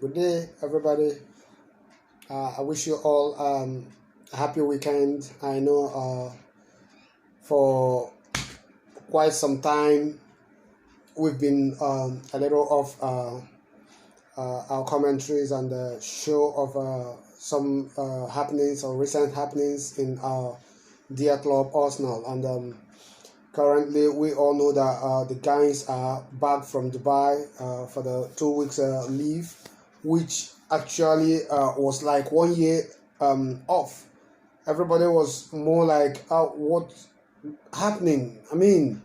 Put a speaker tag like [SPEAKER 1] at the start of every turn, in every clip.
[SPEAKER 1] Good day, everybody. I wish you all a happy weekend. I know for quite some time we've been a little off our commentaries and the show of some happenings or recent happenings in our dear club Arsenal. And currently, we all know that the guys are back from Dubai for the 2 weeks leave, which actually was like 1 year off. Everybody was more like, what's happening? I mean,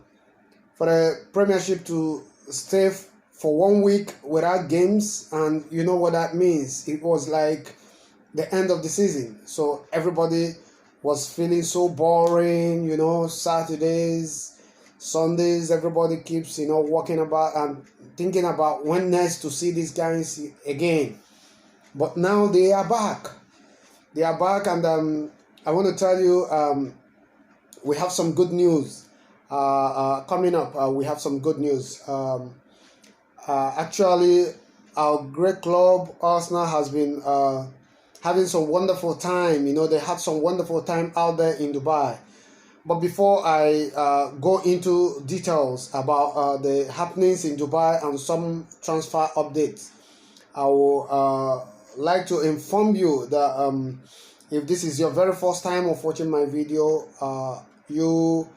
[SPEAKER 1] for the Premiership to stay for 1 week without games, and you know what that means. It was like the end of the season. So everybody was feeling so boring, Saturdays, Sundays, everybody keeps, walking about and thinking about when next to see these guys again. But now they are back. They are back, and I want to tell you, we have some good news coming up. We have some good news. Actually, our great club, Arsenal, has been having some wonderful time. They had some wonderful time out there in Dubai. But before I go into details about the happenings in Dubai and some transfer updates, I will like to inform you that if this is your very first time of watching my video, you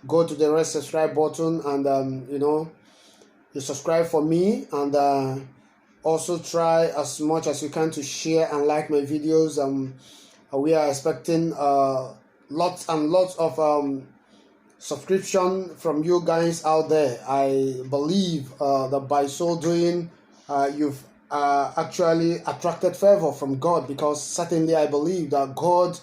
[SPEAKER 1] go to the red subscribe button and you subscribe for me, and also try as much as you can to share and like my videos. We are expecting lots and lots of subscription from you guys out there. I believe that by so doing, you've actually attracted favor from God, because certainly I believe that God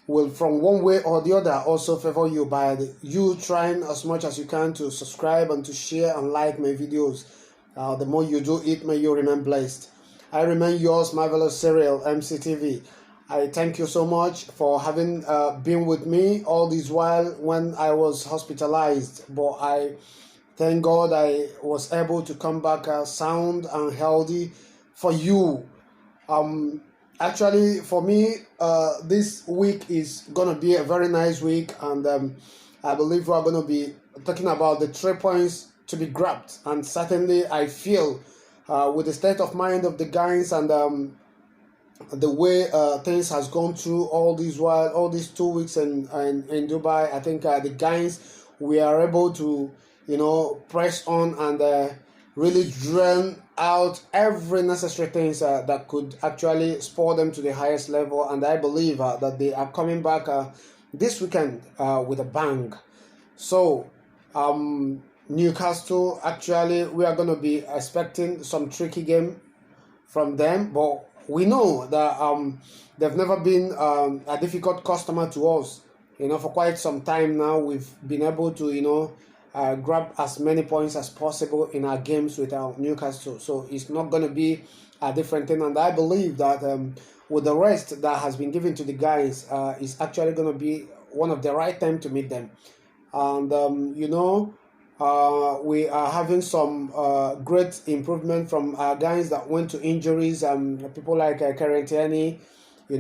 [SPEAKER 1] will, from one way or the other, also favor you by you trying as much as you can to subscribe and to share and like my videos. The more you do it, may you remain blessed. I remain yours, Marvelous Serial MCTV. I thank you so much for having been with me all this while when I was hospitalized. But I thank God I was able to come back sound and healthy for you. Actually, for me, this week is going to be a very nice week, and I believe we're going to be talking about the 3 points to be grabbed. And certainly, I feel with the state of mind of the guys and the way things has gone through all these 2 weeks in Dubai, I think the guys, we are able to press on and really drain out every necessary things that could actually spur them to the highest level. And I believe that they are coming back this weekend with a bang. So Newcastle, actually, we are going to be expecting some tricky game from them, but we know that they've never been a difficult customer to us. For quite some time now, we've been able to grab as many points as possible in our games with our Newcastle. So it's not going to be a different thing, and I believe that with the rest that has been given to the guys, it's actually going to be one of the right time to meet them. And we are having some great improvement from our guys that went to injuries, people like Karen Tierney. We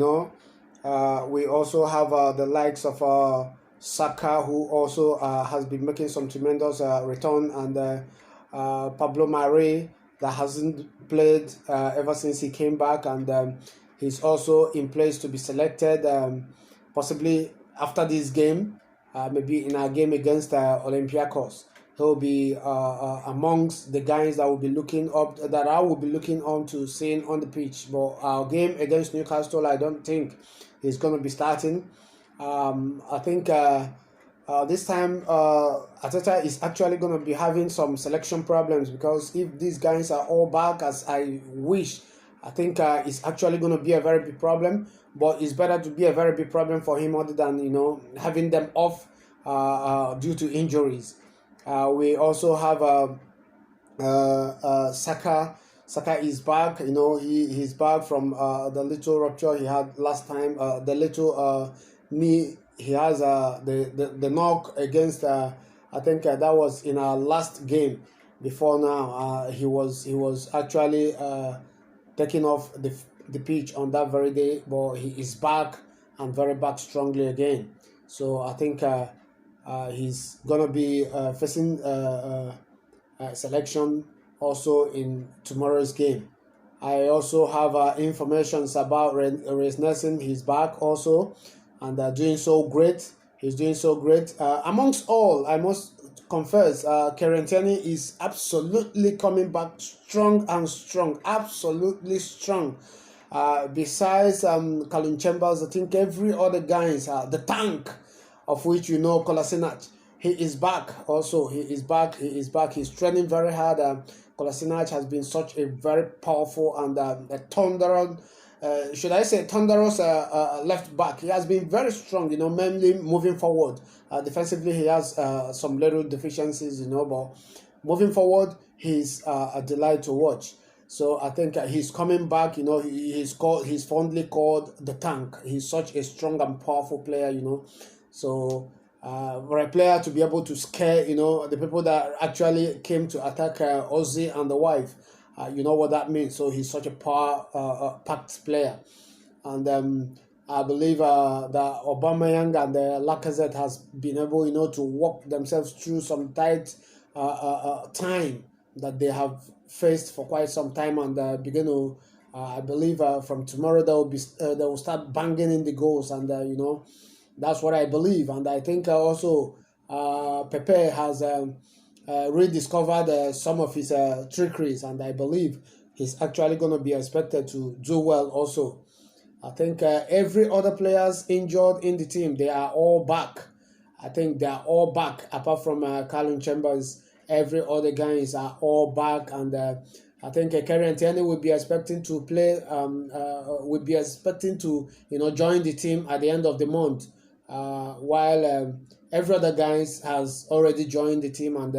[SPEAKER 1] also have the likes of Saka, who also has been making some tremendous return, and Pablo Mari, that hasn't played ever since he came back, and he's also in place to be selected possibly after this game, maybe in our game against Olympiacos. He'll be amongst the guys that will be looking up, that I will be looking on to seeing on the pitch. But our game against Newcastle, I don't think he's going to be starting. I think this time Arteta is actually going to be having some selection problems, because if these guys are all back as I wish, I think it's actually going to be a very big problem. But it's better to be a very big problem for him other than having them off due to injuries. We also have Saka. Saka is back. He's back from the little rupture he had last time. The little knee he has. The knock against. I think that was in our last game. Before now, he was actually taking off the pitch on that very day, but he is back and very back strongly again. So I think he's gonna be facing selection also in tomorrow's game. I also have information about Reiss Nelson. He's back also and doing so great. He's doing so great. Amongst all, I must confess, Kieran Tierney is absolutely coming back strong and strong. Absolutely strong. Besides Callum Chambers, I think every other guy is the tank of which you know Kolasinac. He is back also. He is back. He is back. He's training very hard. Kolasinac has been such a very powerful and a thunderous, should I say thunderous left back. He has been very strong, you know, mainly moving forward. Defensively, he has some little deficiencies, you know, but moving forward, he's a delight to watch. So I think he's coming back. You know, he's fondly called the tank. He's such a strong and powerful player. You know, so for a player to be able to scare, you know, the people that actually came to attack Ozzy and the wife, you know what that means. So he's such a packed player, and I believe that Aubameyang and Lacazette has been able, you know, to walk themselves through some tight time that they have faced for quite some time, and begin to, I believe, from tomorrow they will start banging in the goals, and you know, that's what I believe, and I think also Pepe has rediscovered some of his trickeries, and I believe he's actually going to be expected to do well also. I think every other players injured in the team, they are all back. I think they are all back apart from Callum Chambers. Every other guys are all back, and I think Kieran Tierney will be expecting to play. Will be expecting to, you know, join the team at the end of the month, while every other guys has already joined the team and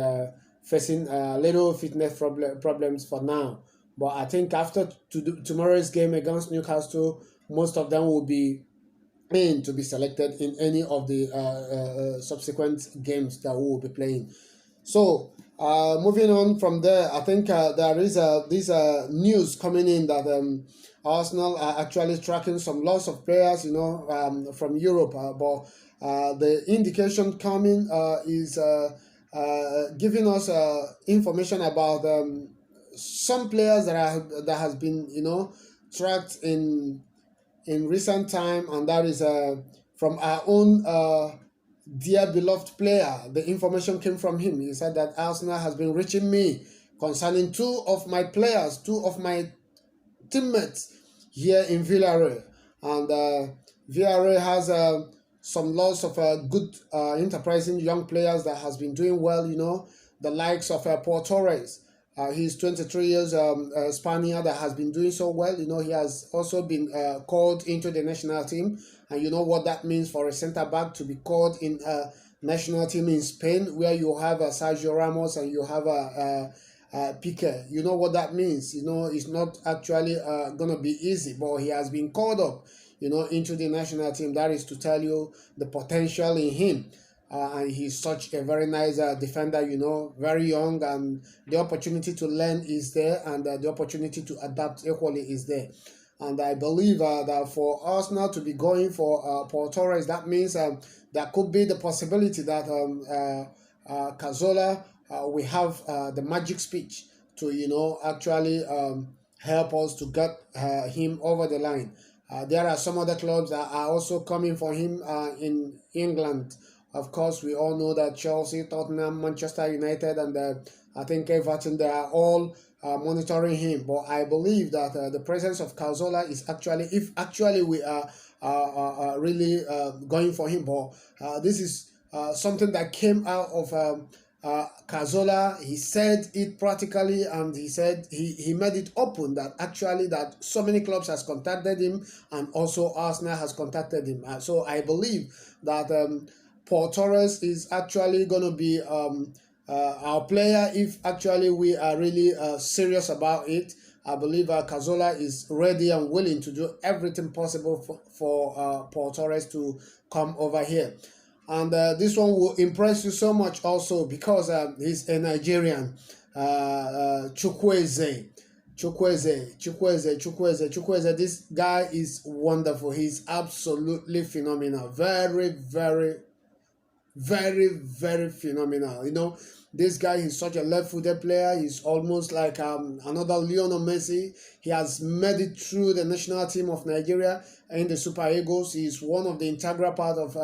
[SPEAKER 1] facing little fitness problems for now. But I think after tomorrow's game against Newcastle, most of them will be in to be selected in any of the subsequent games that we will be playing. So moving on from there, I think there is this news coming in that Arsenal are actually tracking some loss of players, you know, from Europe. But the indication coming is giving us information about some players that has been, you know, tracked in recent time, and that is from our own dear beloved player. The information came from him. He said that Arsenal has been reaching me concerning two of my players, two of my teammates here in Villarreal, and Villarreal has some lots of good enterprising young players that has been doing well, you know, the likes of Paul Torres. He's 23 years Spaniard that has been doing so well. You know, he has also been called into the national team, and you know what that means for a centre back to be called in a national team in Spain, where you have Sergio Ramos and you have Piqué. You know what that means. You know, it's not actually gonna be easy, but he has been called up, you know, into the national team. That is to tell you the potential in him. And he's such a very nice defender, you know, very young, and the opportunity to learn is there, and the opportunity to adapt equally is there. And I believe that for Arsenal to be going for Paul Torres, that means there could be the possibility that Cazorla will have the magic speech to, you know, actually help us to get him over the line. There are some other clubs that are also coming for him in England. Of course, we all know that Chelsea, Tottenham, Manchester United, and I think Everton, they are all monitoring him. But I believe that the presence of Cazorla is actually, if actually we are really going for him. But this is something that came out of Cazorla. He said it practically, and he said he made it open that actually that so many clubs has contacted him, and also Arsenal has contacted him. So I believe that Paul Torres is actually going to be our player if actually we are really serious about it. I believe Cazorla is ready and willing to do everything possible for Paul Torres to come over here. And this one will impress you so much also because he's a Nigerian, Chukwueze. Chukwueze. This guy is wonderful. He's absolutely phenomenal. Very, very, very, very phenomenal. You know, this guy is such a left-footed player. He's almost like another Lionel Messi. He has made it through the national team of Nigeria in the Super Eagles. He's one of the integral part of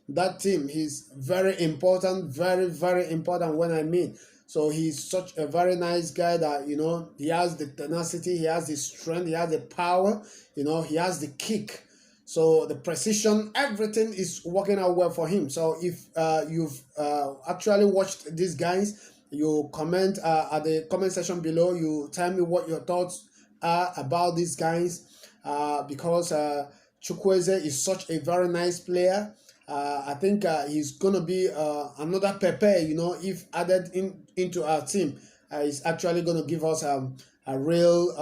[SPEAKER 1] that team. He's very important, very, very important when I mean. So he's such a very nice guy that, you know, he has the tenacity, he has the strength, he has the power, you know, he has the kick. So the precision, everything is working out well for him. So if you've actually watched these guys, you comment at the comment section below. You tell me what your thoughts are about these guys, because Chukwueze is such a very nice player. I think he's gonna be another Pepe, you know, if added into our team. He's actually gonna give us a real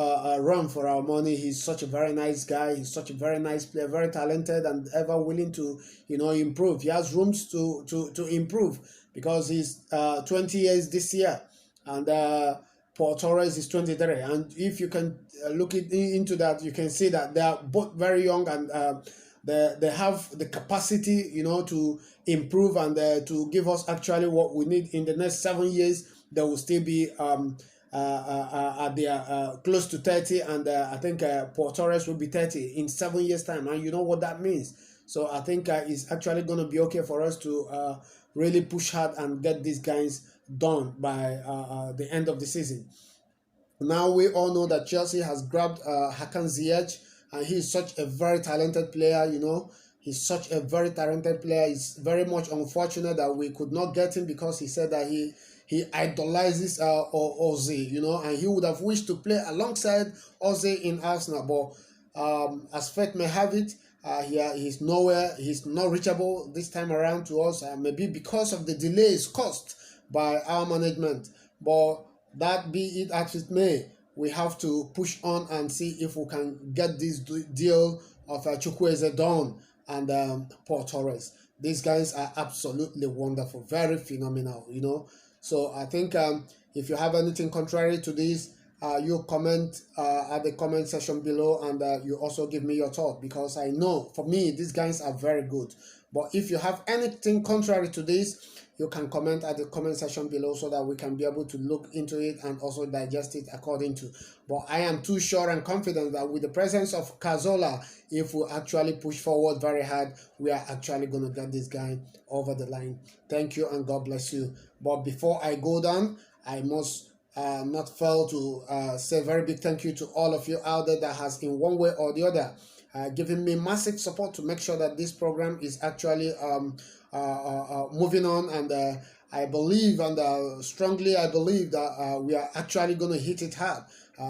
[SPEAKER 1] run for our money. He's such a very nice guy. He's such a very nice player, very talented, and ever willing to, you know, improve. He has rooms to improve because he's 20 years this year, and Paul Torres is 23. And if you can look into that, you can see that they are both very young, and they have the capacity, you know, to improve and to give us actually what we need in the next 7 years. They will still be they are close to 30, and I think Paul Torres will be 30 in 7 years time, and you know what that means. So I think it's actually going to be okay for us to really push hard and get these guys done by the end of the season. Now we all know that Chelsea has grabbed Hakan Ziyech, and he's such a very talented player, you know. He's such a very talented player. It's very much unfortunate that we could not get him, because he said that he idolizes Ozil, you know, and he would have wished to play alongside Ozil in Arsenal. But as fate may have it, he's nowhere. He's not reachable this time around to us. Maybe because of the delays caused by our management. But that be it as it may, we have to push on and see if we can get this deal of Chukwueze done and Paul Torres. These guys are absolutely wonderful, very phenomenal, you know. So I think if you have anything contrary to this, you comment at the comment section below, and you also give me your thought, because I know for me these guys are very good. But if you have anything contrary to this, you can comment at the comment section below so that we can be able to look into it and also digest it according to. But I am too sure and confident that with the presence of Cazorla, if we actually push forward very hard, we are actually going to get this guy over the line. Thank you and God bless you. But before I go down, I must not fail to say a very big thank you to all of you out there that has in one way or the other given me massive support to make sure that this program is actually moving on, and I believe, and strongly I believe that we are actually going to hit it hard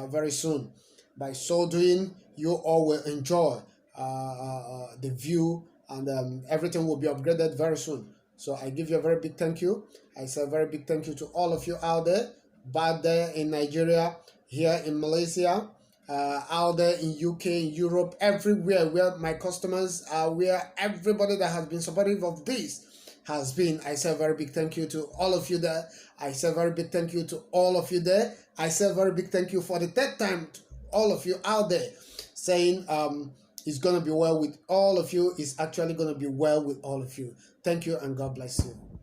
[SPEAKER 1] very soon. By so doing, you all will enjoy the view, and everything will be upgraded very soon. So I give you a very big thank you. I say a very big thank you to all of you out there, back there in Nigeria, here in Malaysia, out there in UK, in Europe, everywhere where my customers are, where everybody that has been supportive of this has been. I say a very big thank you to all of you there. I say a very big thank you to all of you there. I say a very big thank you for the third time to all of you out there, saying it's going to be well with all of you. It's actually going to be well with all of you. Thank you and God bless you.